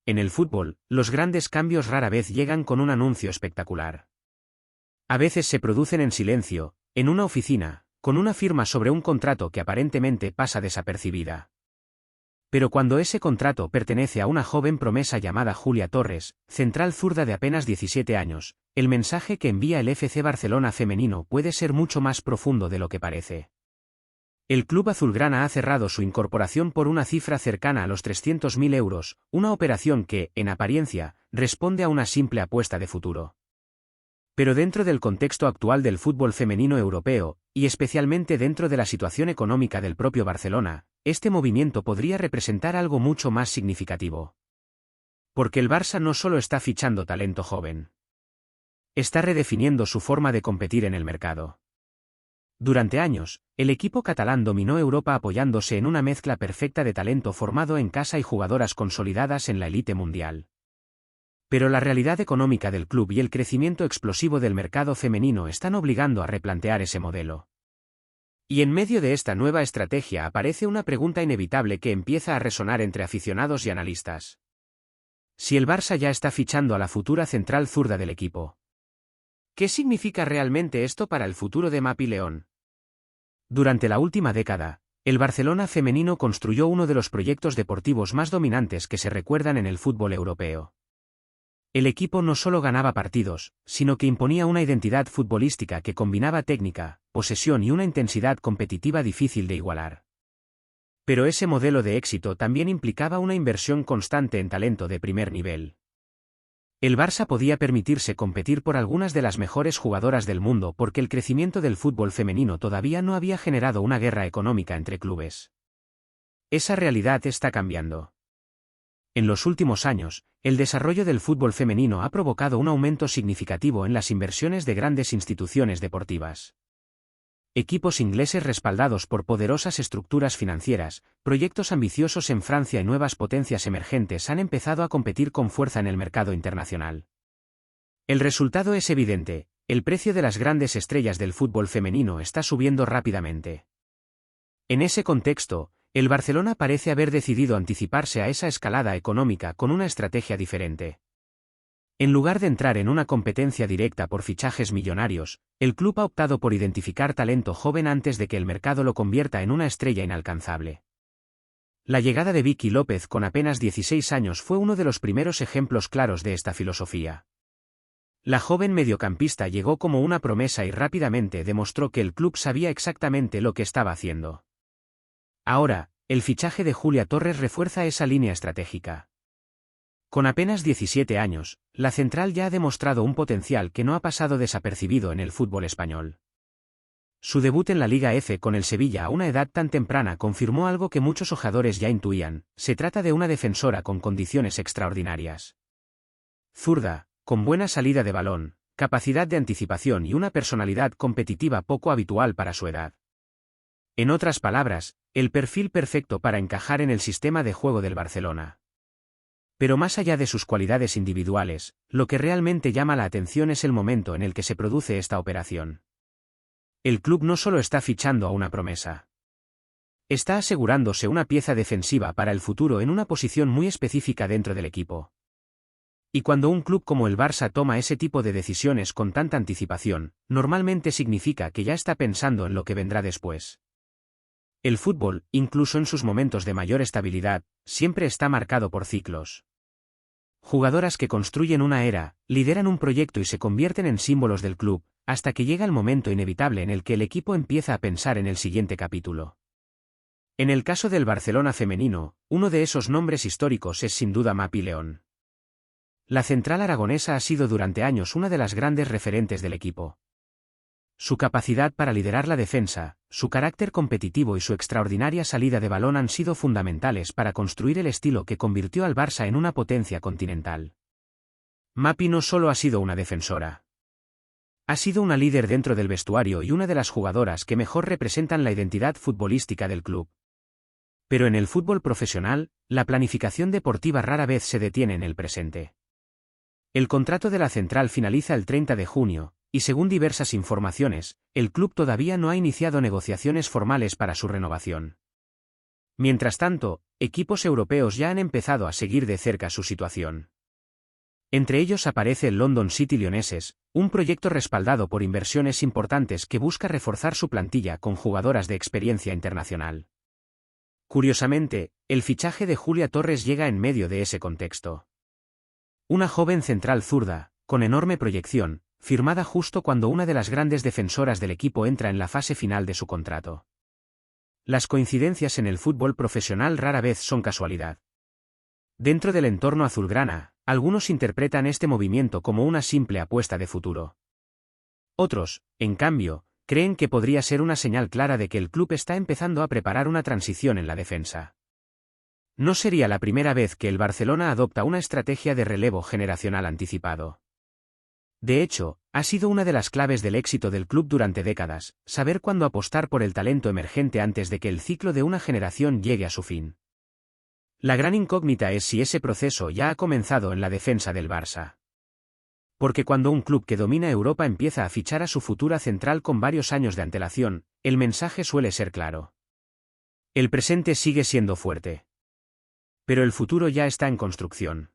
En el fútbol, los grandes cambios rara vez llegan con un anuncio espectacular. A veces se producen en silencio, en una oficina, con una firma sobre un contrato que aparentemente pasa desapercibida. Pero cuando ese contrato pertenece a una joven promesa llamada Julia Torres, central zurda de apenas 17 años, el mensaje que envía el FC Barcelona femenino puede ser mucho más profundo de lo que parece. El club azulgrana ha cerrado su incorporación por una cifra cercana a los 300.000 euros, una operación que, en apariencia, responde a una simple apuesta de futuro. Pero dentro del contexto actual del fútbol femenino europeo, y especialmente dentro de la situación económica del propio Barcelona, este movimiento podría representar algo mucho más significativo. Porque el Barça no solo está fichando talento joven. Está redefiniendo su forma de competir en el mercado. Durante años, el equipo catalán dominó Europa apoyándose en una mezcla perfecta de talento formado en casa y jugadoras consolidadas en la élite mundial. Pero la realidad económica del club y el crecimiento explosivo del mercado femenino están obligando a replantear ese modelo. Y en medio de esta nueva estrategia aparece una pregunta inevitable que empieza a resonar entre aficionados y analistas. Si el Barça ya está fichando a la futura central zurda del equipo, ¿qué significa realmente esto para el futuro de Mapi León? Durante la última década, el Barcelona femenino construyó uno de los proyectos deportivos más dominantes que se recuerdan en el fútbol europeo. El equipo no solo ganaba partidos, sino que imponía una identidad futbolística que combinaba técnica, posesión y una intensidad competitiva difícil de igualar. Pero ese modelo de éxito también implicaba una inversión constante en talento de primer nivel. El Barça podía permitirse competir por algunas de las mejores jugadoras del mundo porque el crecimiento del fútbol femenino todavía no había generado una guerra económica entre clubes. Esa realidad está cambiando. En los últimos años, el desarrollo del fútbol femenino ha provocado un aumento significativo en las inversiones de grandes instituciones deportivas. Equipos ingleses respaldados por poderosas estructuras financieras, proyectos ambiciosos en Francia y nuevas potencias emergentes han empezado a competir con fuerza en el mercado internacional. El resultado es evidente, el precio de las grandes estrellas del fútbol femenino está subiendo rápidamente. En ese contexto, el Barcelona parece haber decidido anticiparse a esa escalada económica con una estrategia diferente. En lugar de entrar en una competencia directa por fichajes millonarios, el club ha optado por identificar talento joven antes de que el mercado lo convierta en una estrella inalcanzable. La llegada de Vicky López con apenas 16 años fue uno de los primeros ejemplos claros de esta filosofía. La joven mediocampista llegó como una promesa y rápidamente demostró que el club sabía exactamente lo que estaba haciendo. Ahora, el fichaje de Julia Torres refuerza esa línea estratégica. Con apenas 17 años, la central ya ha demostrado un potencial que no ha pasado desapercibido en el fútbol español. Su debut en la Liga F con el Sevilla a una edad tan temprana confirmó algo que muchos ojeadores ya intuían: se trata de una defensora con condiciones extraordinarias. Zurda, con buena salida de balón, capacidad de anticipación y una personalidad competitiva poco habitual para su edad. En otras palabras, el perfil perfecto para encajar en el sistema de juego del Barcelona. Pero más allá de sus cualidades individuales, lo que realmente llama la atención es el momento en el que se produce esta operación. El club no solo está fichando a una promesa. Está asegurándose una pieza defensiva para el futuro en una posición muy específica dentro del equipo. Y cuando un club como el Barça toma ese tipo de decisiones con tanta anticipación, normalmente significa que ya está pensando en lo que vendrá después. El fútbol, incluso en sus momentos de mayor estabilidad, siempre está marcado por ciclos. Jugadoras que construyen una era, lideran un proyecto y se convierten en símbolos del club, hasta que llega el momento inevitable en el que el equipo empieza a pensar en el siguiente capítulo. En el caso del Barcelona femenino, uno de esos nombres históricos es sin duda Mapi León. La central aragonesa ha sido durante años una de las grandes referentes del equipo. Su capacidad para liderar la defensa, su carácter competitivo y su extraordinaria salida de balón han sido fundamentales para construir el estilo que convirtió al Barça en una potencia continental. Mapi no solo ha sido una defensora. Ha sido una líder dentro del vestuario y una de las jugadoras que mejor representan la identidad futbolística del club. Pero en el fútbol profesional, la planificación deportiva rara vez se detiene en el presente. El contrato de la central finaliza el 30 de junio. Y según diversas informaciones, el club todavía no ha iniciado negociaciones formales para su renovación. Mientras tanto, equipos europeos ya han empezado a seguir de cerca su situación. Entre ellos aparece el London City Lionesses, un proyecto respaldado por inversiones importantes que busca reforzar su plantilla con jugadoras de experiencia internacional. Curiosamente, el fichaje de Julia Torres llega en medio de ese contexto. Una joven central zurda, con enorme proyección, firmada justo cuando una de las grandes defensoras del equipo entra en la fase final de su contrato. Las coincidencias en el fútbol profesional rara vez son casualidad. Dentro del entorno azulgrana, algunos interpretan este movimiento como una simple apuesta de futuro. Otros, en cambio, creen que podría ser una señal clara de que el club está empezando a preparar una transición en la defensa. No sería la primera vez que el Barcelona adopta una estrategia de relevo generacional anticipado. De hecho, ha sido una de las claves del éxito del club durante décadas, saber cuándo apostar por el talento emergente antes de que el ciclo de una generación llegue a su fin. La gran incógnita es si ese proceso ya ha comenzado en la defensa del Barça. Porque cuando un club que domina Europa empieza a fichar a su futura central con varios años de antelación, el mensaje suele ser claro. El presente sigue siendo fuerte. Pero el futuro ya está en construcción.